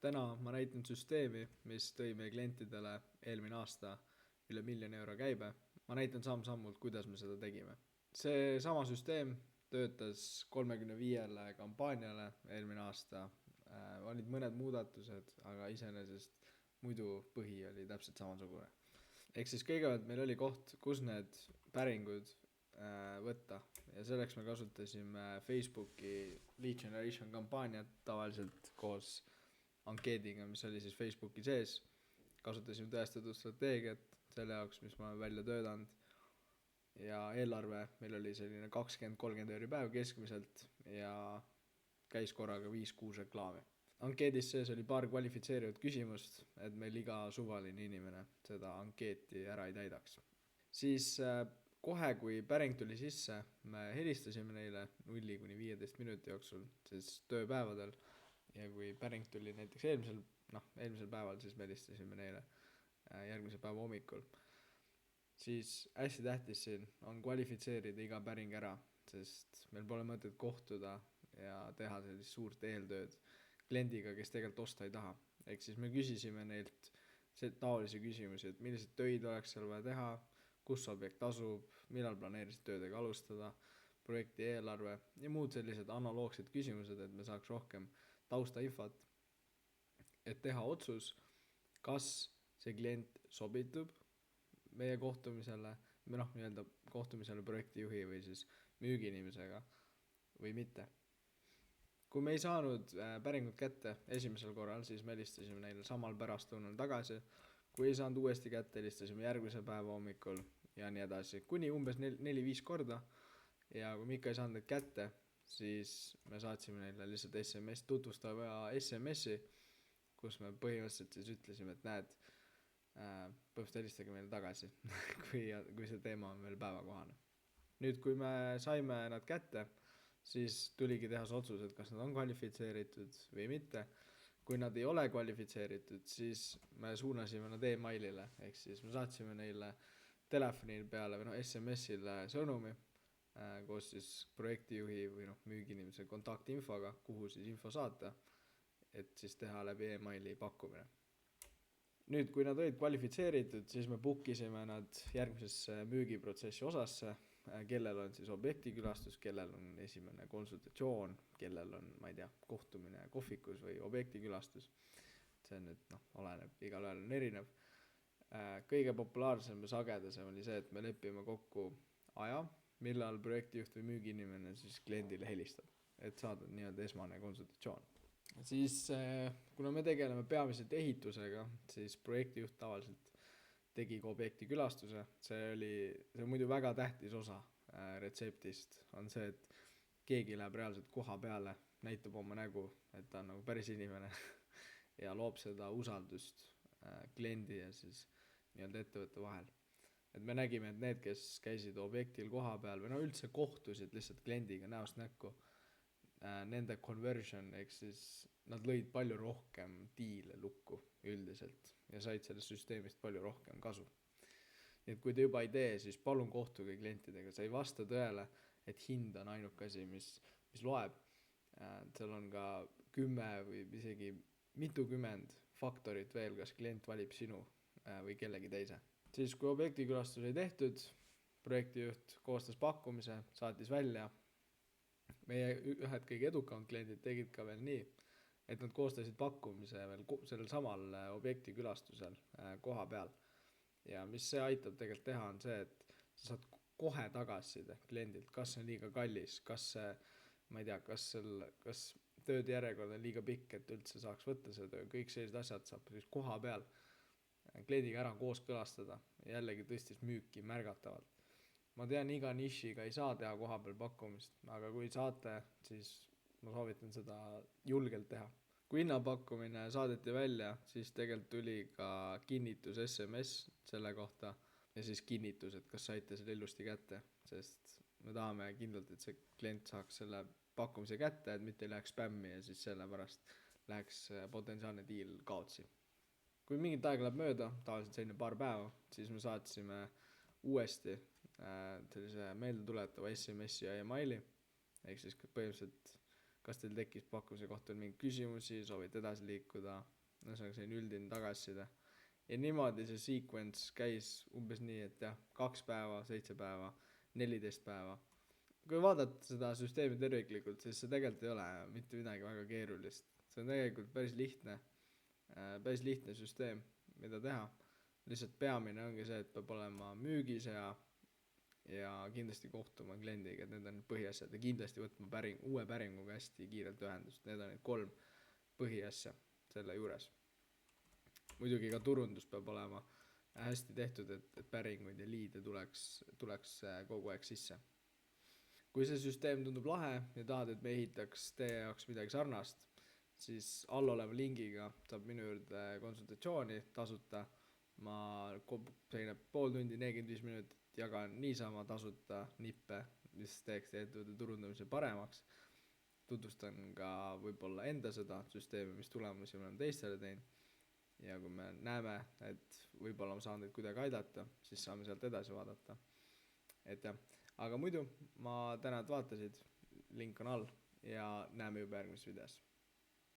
Täna ma näitan süsteemi, mis tõi meie klientidele eelmine aasta üle 1 000 000 euro käibe. Ma näitan samm-sammult, kuidas me seda tegime. See sama süsteem töötas 35 kampaaniale eelmine aasta. Olid mõned muudatused, aga iseenesest muidu põhi oli täpselt samasugune. Ehk siis kõigepealt meil oli koht, kus need päringud võtta ja selleks me kasutasime Facebooki lead generation kampaaniat tavaliselt koos ankeediga, mis oli siis Facebooki sees. Kasutasime tõestatud strateegiat selle jaoks, mis ma olen välja töötanud. Ja eelarve meil oli selline 20-30 euri päev keskmiselt ja käis korraga 5-6 reklaami. Ankeedis sees oli paar kvalifitseerivat küsimust, et meil iga suvaline inimene seda ankeeti ära ei täidaks. Siis kohe, kui päring tuli sisse, me helistasime neile 0-15 minuti jooksul, siis tööpäevadel. Ja kui päring tuli näiteks eelmisel päeval, siis me helistasime neile järgmise päeva hommikul. Siis hästi tähtis siin on kvalifitseerida iga päring ära, sest meil pole mõtet kohtuda ja teha sellist suurt eeltööd kliendiga, kes tegelikult osta ei taha. Ehk siis me küsisime neilt taolisi küsimusi, et millised töid oleks seal vaja teha, kus objekt asub, millal planeerisid töödega alustada, projekti eelarve ja muud sellised analoogsed küsimused, et me saaks rohkem taustainfot, et teha otsus, kas see klient sobitub meie kohtumisele, kohtumisele projektijuhi või siis müügiinimesega või mitte. Kui me ei saanud päringut kätte esimesel korral, siis me helistasime neile samal pärastlõunal tagasi. Kui ei saanud uuesti kätte, helistasime järgmise päeva hommikul ja nii edasi, kuni umbes 4-5 korda. Ja kui me ikka ei saanud neid kätte, siis me saatsime neile lihtsalt SMS, tutvustava SMS-i, kus me põhimõtteliselt siis ütlesime, et näed, põhimõtteliselt helistage meile tagasi, kui see teema on veel päevakohane. Nüüd, kui me saime nad kätte, siis tuligi teha see otsus, et kas nad on kvalifitseeritud või mitte. Kui nad ei ole kvalifitseeritud, siis me suunasime nad e-mailile, ehk siis me saatsime neile telefonil peale või SMS-ile sõnumi koos siis projektijuhi või müügiinimese kontaktinfoga, kuhu siis info saata, et siis teha läbi e-maili pakkumine. Nüüd, kui nad olid kvalifitseeritud, siis me bookisime nad järgmisesse müügiprotsessi osasse, kellel on siis objektikülastus, kellel on esimene konsultatsioon, kellel on, kohtumine kohvikus või objektikülastus. See on nüüd, oleneb, igal ajal on erinev. Kõige populaarsem ja sagedasem oli see, et me lepime kokku aja, millal projektijuht või müügiinimene siis kliendile helistab, et saada nii-öelda esmane konsultatsioon. Siis, kuna me tegeleme peamiselt ehitusega, siis projektijuht tavaliselt tegi ka objektikülastuse. See muidu väga tähtis osa retseptist on see, et keegi läheb reaalselt koha peale, näitab oma nägu, et ta on nagu päris inimene ja loob seda usaldust kliendi ja siis nii-öelda ettevõtte vahel. Et me nägime, et need, kes käisid objektil koha peal või üldse kohtusid lihtsalt kliendiga näost näkku, nende conversion, ehk siis nad lõid palju rohkem diile lukku üldiselt ja said sellest süsteemist palju rohkem kasu. Nii et kui te juba ei tee, siis palun kohtuge klientidega, see ei vasta tõele, et hind on ainuke asi, mis loeb. Seal on ka 10 või isegi mitukümmend faktorit veel, kas klient valib sinu või kellegi teise. Siis kui objektikülastus ei tehtud, projektijuht koostas pakkumise, saatis välja. Meie ühed kõige edukamad kliendid tegid ka veel nii, et nad koostasid pakkumise veel sellel samal objektikülastusel koha peal. Ja mis see aitab tegelikult teha on see, et sa saad kohe tagasiside kliendilt, kas see on liiga kallis, kas tööde järjekord on liiga pikk, et üldse saaks võtta selle töö. Kõik sellised asjad saab koha peal kliendiga ära kooskõlastada ja jällegi tõstis müüki märgatavalt. Ma tean, iga nišiga ei saa teha koha peal pakkumist, aga kui saate, siis ma soovitan seda julgelt teha. Kui hinnapakkumine saadeti välja, siis tegelikult tuli ka kinnitus SMS selle kohta ja siis kinnitus, et kas saite selle ilusti kätte, sest me tahame kindlalt, et see klient saaks selle pakkumise kätte, et mitte ei läheks spämmi ja siis selle pärast läheks potentsiaalne diil kaotsi. Kui mingit aega läheb mööda, tavaliselt selline paar päeva, siis me saatsime uuesti sellise meelde tuletava SMS ja e-maili, ehk siis põhimõtteliselt kas teil tekkis pakkumise kohta mingeid küsimusi, soovite edasi liikuda, ühesõnaga selline üldine tagasiside. Ja niimoodi see sequence käis umbes nii, et jah, 2 päeva, 7 päeva, 14 päeva. Kui vaadata seda süsteemi terviklikult, siis see tegelikult ei ole mitte midagi väga keerulist. See on tegelikult päris lihtne süsteem, mida teha. Lihtsalt peamine ongi see, et peab olema müügis ja kindlasti kohtuma kliendiga, et need on need põhiasjad ja kindlasti võtma uue päringuga hästi kiirelt ühendust. Need on need 3 põhiasja selle juures. Muidugi ka turundus peab olema hästi tehtud, et päringuid ja liide tuleks kogu aeg sisse. Kui see süsteem tundub lahe ja tahad, et me ehitaks teie jaoks midagi sarnast, siis all oleva lingiga saab minu juurde konsultatsiooni tasuta. Ma selline pool tundi, 45 minutit jagan niisama tasuta nippe, mis teeks teie ettevõtte turundamise paremaks. Tutvustan ka võib-olla enda seda süsteemi, mis tulemusi me oleme teistele teinud. Ja kui me näeme, et võib-olla ma saan teid kuidagi aidata, siis saame sealt edasi vaadata. Et jah, aga muidu ma tänan, et vaatasid, link on all ja näeme juba järgmises videos.